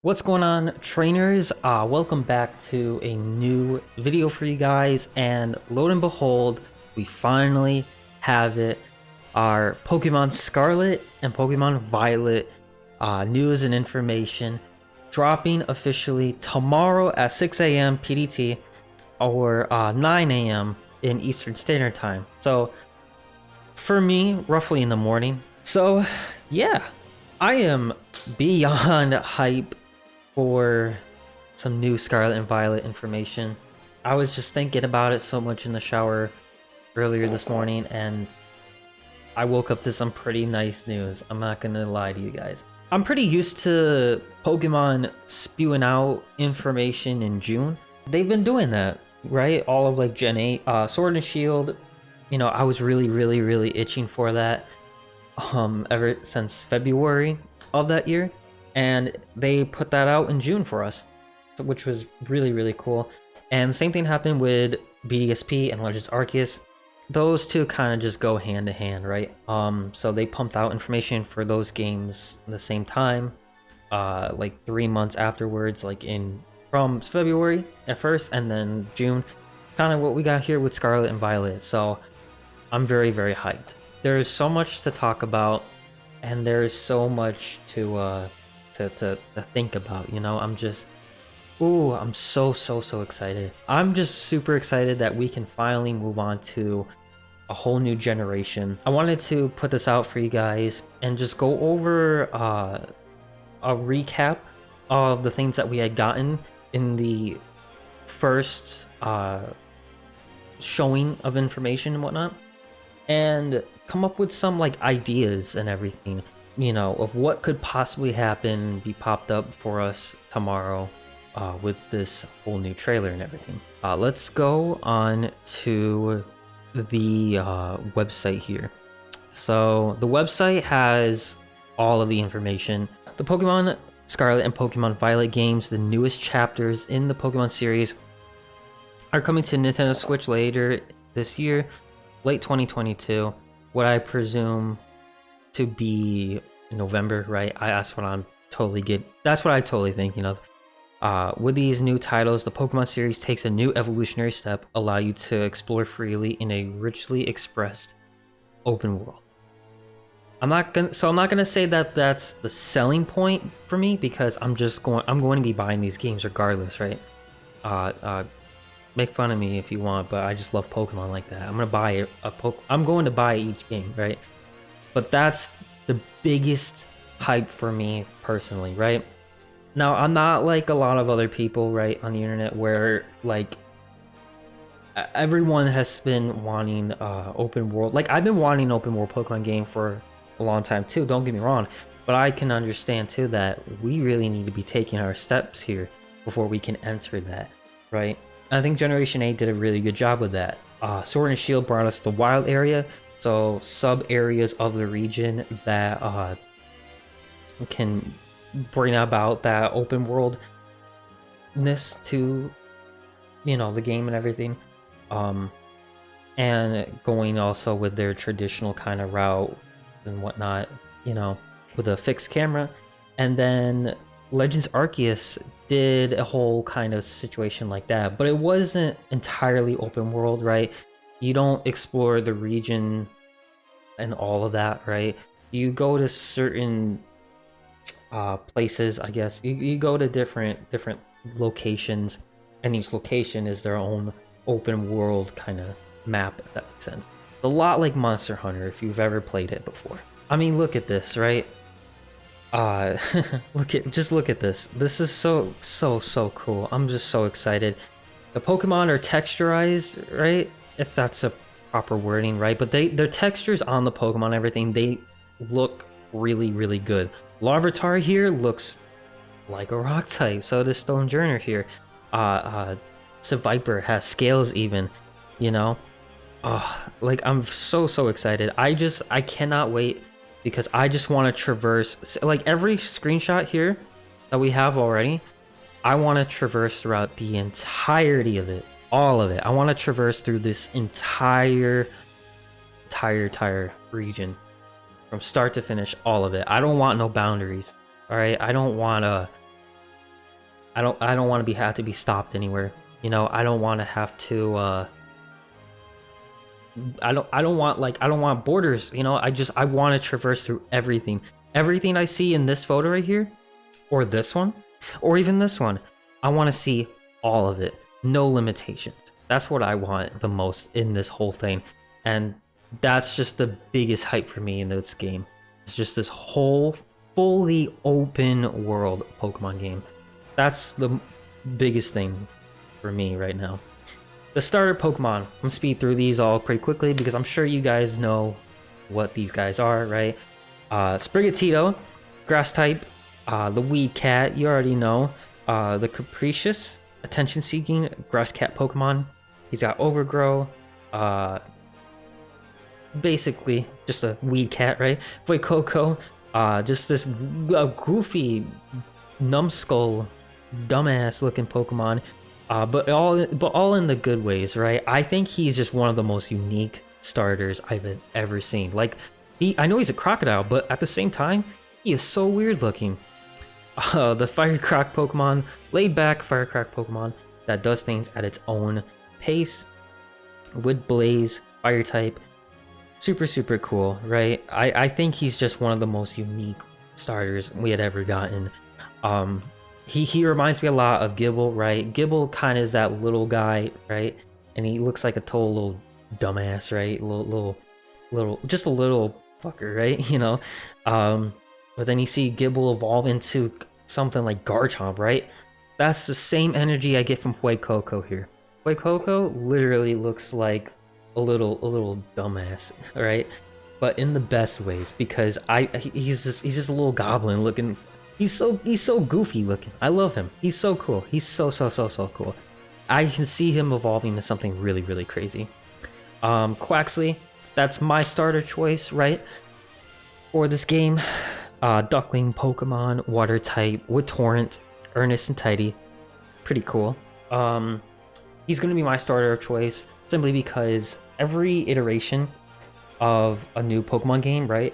What's going on, trainers? Welcome back to a new video for you guys, and lo and behold, we finally have it. Our Pokemon Scarlet and Pokemon Violet news and information dropping officially tomorrow at 6 a.m. PDT or 9 a.m. in Eastern Standard Time. So for me, roughly in the morning. So yeah, I am beyond hype for some new Scarlet and Violet information. I was just thinking about it so much in the shower earlier this morning, and I woke up to some pretty nice news. I'm not gonna lie to you guys. I'm pretty used to Pokemon spewing out information in June. They've been doing that, right? All of like Gen 8, Sword and Shield. You know, I was really itching for that ever since February of that year. And they put that out in June for us, which was really cool. And the same thing happened with BDSP and Legends Arceus. Those two kind of just go hand in hand, right? So they pumped out information for those games at the same time, like 3 months afterwards, like from February at first, and then June. Kind of what we got here with Scarlet and Violet. So I'm very hyped. There's so much to talk about, and there's so much to think about, you know. I'm so excited. I'm just super excited that we can finally move on to a whole new generation. I wanted to put this out for you guys and just go over a recap of the things that we had gotten in the first showing of information and whatnot, and come up with some like ideas and everything, you know, of what could possibly happen, be popped up for us tomorrow with this whole new trailer and everything. Let's go on to the website here. So the website has all of the information. The Pokemon Scarlet and Pokemon Violet games, the newest chapters in the Pokemon series, are coming to Nintendo Switch later this year, late 2022. What I presume to be November, right? That's what I'm that's what I totally thinking of. With these new titles, the Pokemon series takes a new evolutionary step, allow you to explore freely in a richly expressed open world. I'm not gonna say that that's the selling point for me, because I'm going to be buying these games regardless, right? Make fun of me if you want, but I just love Pokemon like that. I'm going to buy each game, right? But that's the biggest hype for me personally, right? Now, I'm not like a lot of other people, right, on the internet, where like everyone has been wanting open world. Like, I've been wanting an open world Pokemon game for a long time too, don't get me wrong, but I can understand too that we really need to be taking our steps here before we can enter that, right? I think Generation 8 did a really good job with that. Sword and Shield brought us the wild area, so sub areas of the region that can bring about that open worldness to, you know, the game and everything. And going also with their traditional kind of route and whatnot, you know, with a fixed camera. And then Legends Arceus did a whole kind of situation like that, but it wasn't entirely open world, right? You don't explore the region and all of that, right? You go to certain places, I guess. You go to different locations, and each location is their own open world kind of map, if that makes sense. A lot like Monster Hunter, if you've ever played it before. I mean, look at this, right? Just look at this. This is so cool. I'm just so excited. The Pokemon are texturized, right? If that's a proper wording, right? But their textures on the Pokemon, everything, they look really good. Larvitar here looks like a rock type. So does Stonejourner here. Seviper has scales even, you know. Like, I'm so excited. I cannot wait, because I just want to traverse, like, every screenshot here that we have already. I want to traverse throughout the entirety of it, all of it. I want to traverse through this entire region from start to finish, all of it. I don't want no boundaries, all right? I don't want to I don't want to have to be stopped anywhere. You know, I don't want to have to I don't want borders, you know. I want to traverse through everything. Everything I see in this photo right here, or this one, or even this one. I want to see all of it. No limitations. That's what I want the most in this whole thing. And that's just the biggest hype for me in this game. It's just this whole fully open world Pokemon game. That's the biggest thing for me right now. The starter Pokemon. I'm gonna speed through these all pretty quickly because I'm sure you guys know what these guys are, right? Sprigatito, grass type. The Weed Cat, you already know. The Capricious, attention-seeking grass cat Pokemon. He's got Overgrow. Basically, just a Weed Cat, right? Voicoco, just this goofy, numbskull, dumbass-looking Pokemon. But all in the good ways, right? I think he's just one of the most unique starters I've ever seen. Like, I know he's a crocodile, but at the same time, he is so weird looking. The Firecrack Pokemon, laid back Firecrack Pokemon that does things at its own pace. Wood Blaze, Fire type, super cool, right? I think he's just one of the most unique starters we had ever gotten. He reminds me a lot of Gibble, right? Gibble kind of is that little guy, right? And he looks like a total little dumbass, right? Little, just a little fucker, right? You know. But then you see Gibble evolve into something like Garchomp, right? That's the same energy I get from Huaycoco here. Huaycoco literally looks like a little dumbass, right? But in the best ways, because he's just a little goblin looking. He's so goofy looking. I love him. He's so cool. He's so cool. I can see him evolving to something really crazy. Quaxley, that's my starter choice, right? For this game. Duckling Pokemon, water type, with Torrent, earnest and tidy. Pretty cool. He's gonna be my starter choice simply because every iteration of a new Pokemon game, right?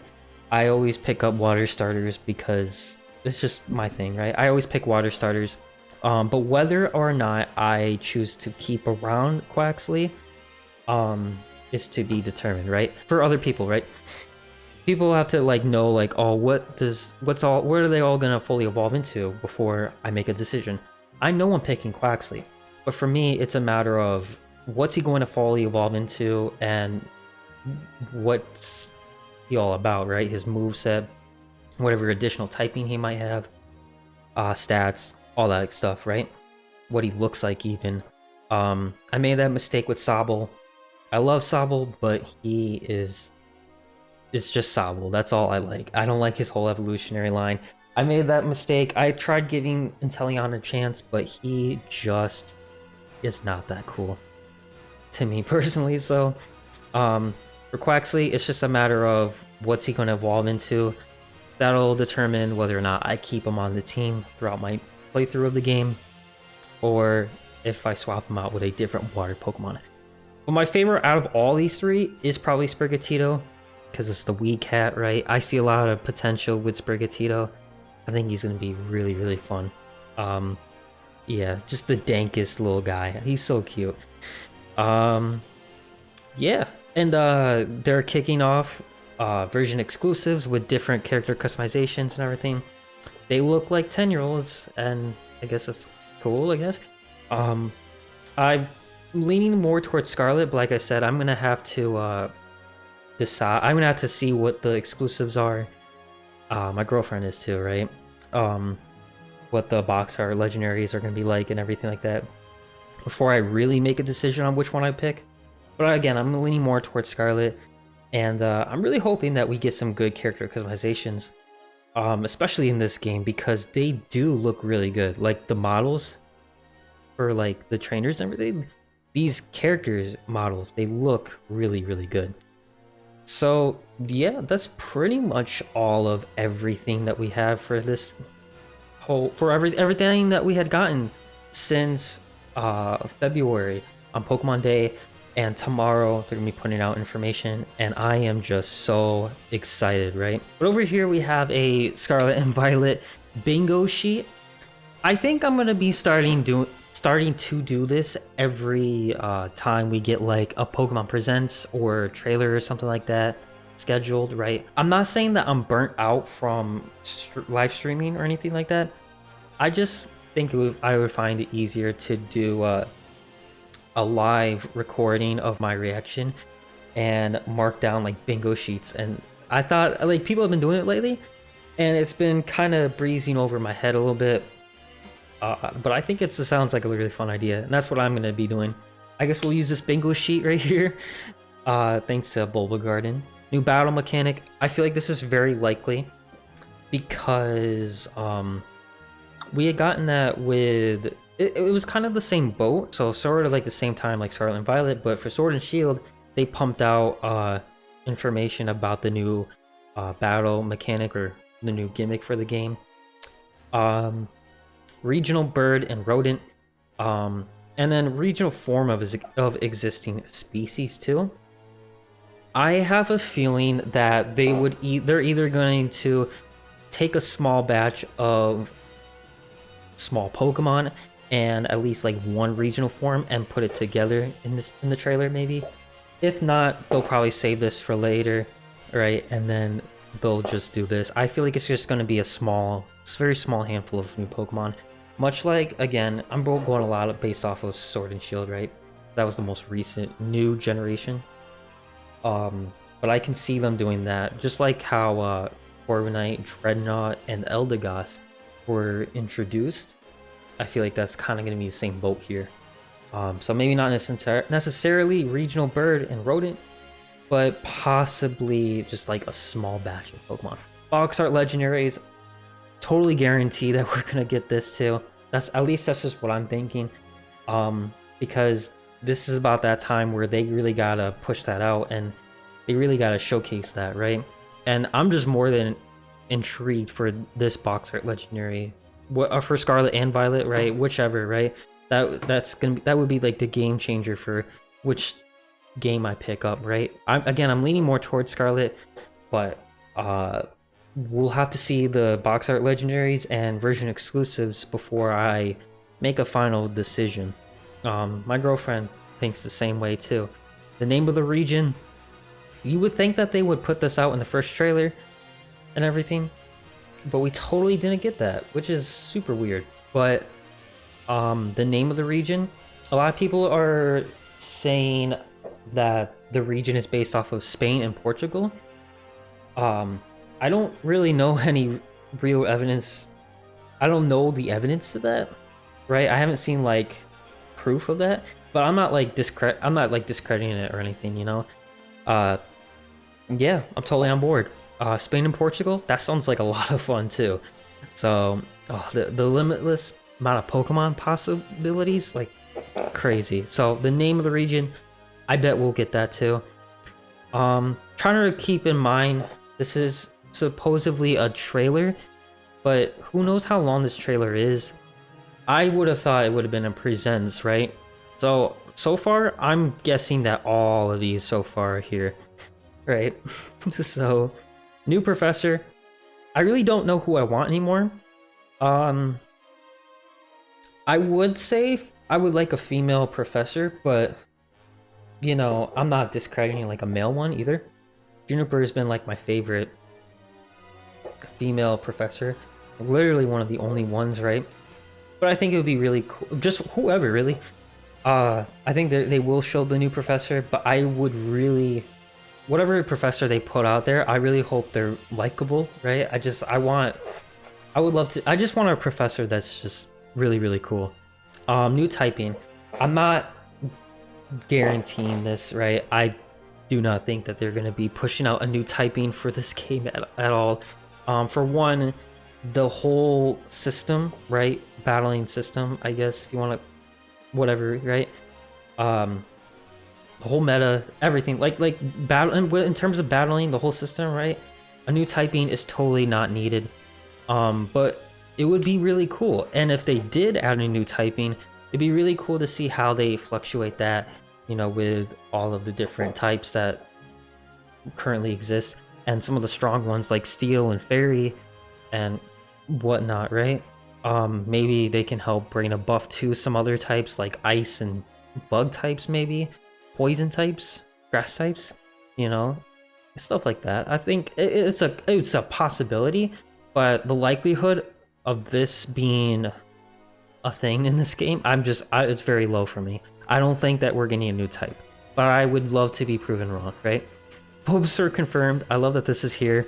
I always pick up water starters because it's just my thing, right? I always pick water starters. But whether or not I choose to keep around Quaxley is to be determined, right? For other people, right? People have to like know like, oh, what are they all gonna fully evolve into before I make a decision. I know I'm picking Quaxley, but for me it's a matter of what's he going to fully evolve into and what's he all about, right? His moveset, whatever additional typing he might have, stats, all that stuff, right? What he looks like even. I made that mistake with Sobble. I love Sobble, but he is just Sobble. That's all I like. I don't like his whole evolutionary line. I made that mistake. I tried giving Inteleon a chance, but he just is not that cool to me personally. So for Quaxley, it's just a matter of what's he going to evolve into. That'll determine whether or not I keep him on the team throughout my playthrough of the game, or if I swap him out with a different water Pokemon. But my favorite out of all these three is probably Sprigatito, because it's the Weed Cat, right? I see a lot of potential with Sprigatito. I think he's going to be really fun. Yeah, just the dankest little guy. He's so cute. Yeah, and they're kicking off version exclusives with different character customizations and everything. They look like 10-year-olds, and I guess that's cool, I guess. I'm leaning more towards Scarlet, but like I said, I'm gonna have to decide. I'm gonna have to see what the exclusives are. My girlfriend is too, right? What the box art legendaries are gonna be like and everything like that before I really make a decision on which one I pick. But again, I'm leaning more towards Scarlet, and I'm really hoping that we get some good character customizations, especially in this game, because they do look really good. Like the models for like the trainers and everything, these characters models, they look really good. So yeah, that's pretty much all of everything that we have for this whole, everything that we had gotten since February on Pokemon Day. And tomorrow they're gonna be putting out information, and I am just so excited, right? But over here we have a Scarlet and Violet bingo sheet. I think I'm gonna be starting to do this every time we get like a Pokemon Presents or trailer or something like that scheduled, right? I'm not saying that I'm burnt out from live streaming or anything like that. I just think I would find it easier to do a live recording of my reaction and mark down like bingo sheets. And I thought like people have been doing it lately, and it's been kind of breezing over my head a little bit. But I think it sounds like a really fun idea, and that's what I'm gonna be doing. I guess we'll use this bingo sheet right here. Thanks to Bulba Garden. New battle mechanic. I feel like this is very likely because we had gotten that with it was kind of the same boat, so sort of like the same time like Scarlet and Violet, but for Sword and Shield they pumped out information about the new battle mechanic or the new gimmick for the game. Regional bird and rodent, and then regional form of existing species too. I have a feeling that they're either going to take a small batch of small Pokemon and at least like one regional form and put it together in the trailer maybe. If not, they'll probably save this for later, right? And then they'll just do this. I feel like it's just going to be a very small handful of new Pokemon. Much like, again, I'm going a lot based off of Sword and Shield, right? That was the most recent new generation. But I can see them doing that. Just like how Corviknight, Dreadnought, and Eldegoss were introduced. I feel like that's kind of going to be the same boat here. So maybe not necessarily regional bird and rodent, but possibly just like a small batch of Pokemon. Box art legendaries, totally guarantee that we're gonna get this too. That's just what I'm thinking. Because this is about that time where they really gotta push that out and they really gotta showcase that, right? And I'm just more than intrigued for this box art legendary, for Scarlet and Violet, right? Whichever, right? That would be like the game changer for which game I pick up, right? I'm leaning more towards Scarlet, but we'll have to see the box art legendaries and version exclusives before I make a final decision. My girlfriend thinks the same way too. The name of the region, you would think that they would put this out in the first trailer and everything, but we totally didn't get that, which is super weird. But the name of the region, a lot of people are saying that the region is based off of Spain and Portugal. I don't really know any real evidence. I don't know the evidence to that, right? I haven't seen like proof of that, but I'm not like discrediting it or anything, you know. Yeah, I'm totally on board. Spain and Portugal, that sounds like a lot of fun too. So the limitless amount of Pokemon possibilities, like crazy. So the name of the region, I bet we'll get that too. Trying to keep in mind, this is supposedly a trailer, but who knows how long this trailer is. I would have thought it would have been a presents, right? So far, I'm guessing that all of these so far are here, right? So, new professor. I really don't know who I want anymore. I would say I would like a female professor, but you know, I'm not discrediting like a male one either. Juniper has been like my favorite female professor, literally one of the only ones, right? But I think it would be really cool, just whoever really. I think that they will show the new professor, but I would really, whatever professor they put out there, I really hope they're likable, right? I just want a professor that's just really, really cool. New typing. I'm not guaranteeing this, right? I do not think that they're going to be pushing out a new typing for this game at all. For one, the whole system, right? Battling system, I guess, if you want to, whatever, right? The whole meta, everything, like battle, in terms of battling, the whole system, right? A new typing is totally not needed. But it would be really cool. And if they did add a new typing, it'd be really cool to see how they fluctuate that, you know, with all of the different types that currently exist, and some of the strong ones like Steel and Fairy and whatnot, right? Maybe they can help bring a buff to some other types like ice and bug types, maybe poison types, grass types, you know, stuff like that. I think it's a possibility, but the likelihood of this being a thing in this game, it's very low for me. I don't think that we're getting a new type, but I would love to be proven wrong, right? Bulbasaur confirmed. I love that this is here.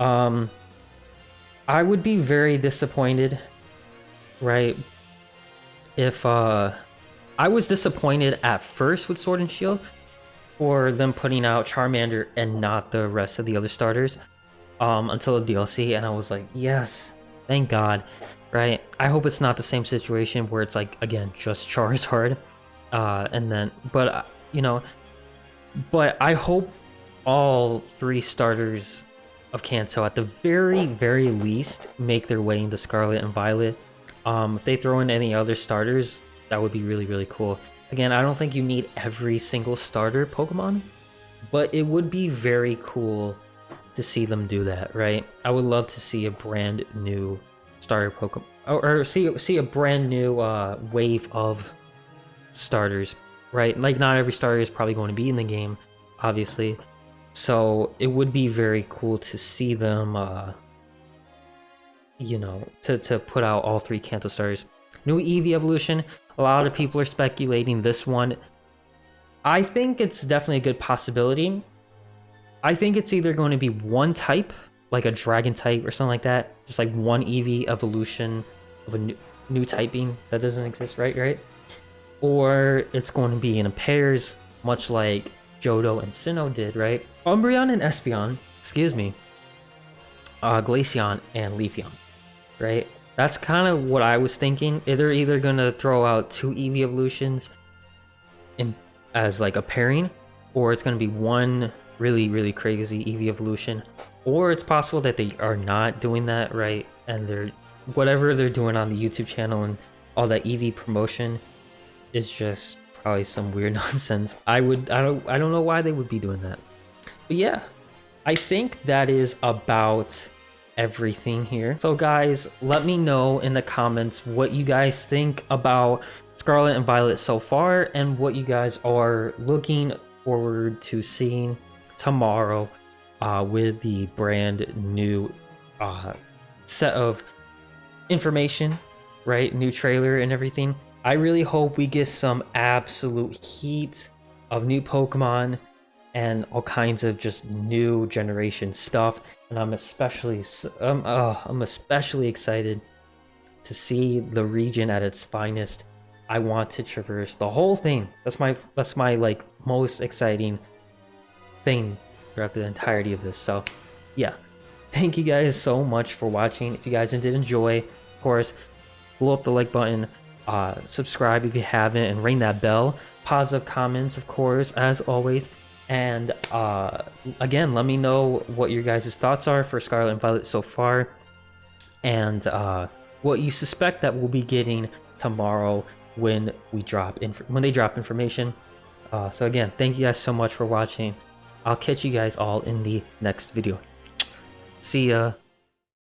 I would be very disappointed, right? If I was disappointed at first with Sword and Shield for them putting out Charmander and not the rest of the other starters until the DLC, and I was like, yes, thank God, right? I hope it's not the same situation where it's like, again, just Charizard, and then, but you know, but I hope all 3 starters of Kanto at the very least make their way into Scarlet and Violet. If they throw in any other starters, that would be really cool. Again, I don't think you need every single starter Pokemon, but it would be very cool to see them do that, right? I would love to see a brand new starter Pokemon, or see a brand new wave of starters, right? Like, not every starter is probably going to be in the game, obviously. So it would be very cool to see them, you know, to put out all 3 Kanto starters. New Eevee evolution. A lot of people are speculating this one. I think it's definitely a good possibility. I think it's either going to be one type, like a dragon type or something like that. Just like one Eevee evolution of a new typing that doesn't exist, right? Or it's going to be in pairs, much like Johto and Sinnoh did, right? Umbreon and Espeon, excuse me. Glaceon and Leafeon, right? That's kind of what I was thinking. They're either gonna throw out 2 Eevee evolutions as like a pairing, or it's gonna be one really crazy Eevee evolution, or it's possible that they are not doing that, right? And they're whatever they're doing on the YouTube channel and all that Eevee promotion is just probably some weird nonsense. I don't know why they would be doing that. But yeah, I think that is about everything here. So guys, let me know in the comments what you guys think about Scarlet and Violet so far, and what you guys are looking forward to seeing tomorrow with the brand new set of information, right? New trailer and everything. I really hope we get some absolute heat of new Pokemon and all kinds of just new generation stuff, and I'm especially excited to see the region at its finest. I want to traverse the whole thing. That's my like most exciting thing throughout the entirety of this. So yeah, thank you guys so much for watching. If you guys did enjoy, of course, blow up the like button, subscribe if you haven't, and ring that bell. Positive comments, of course, as always. And again, let me know what your guys' thoughts are for Scarlet and Violet so far, and what you suspect that we'll be getting tomorrow when they drop information. So again, thank you guys so much for watching. I'll catch you guys all in the next video. See ya.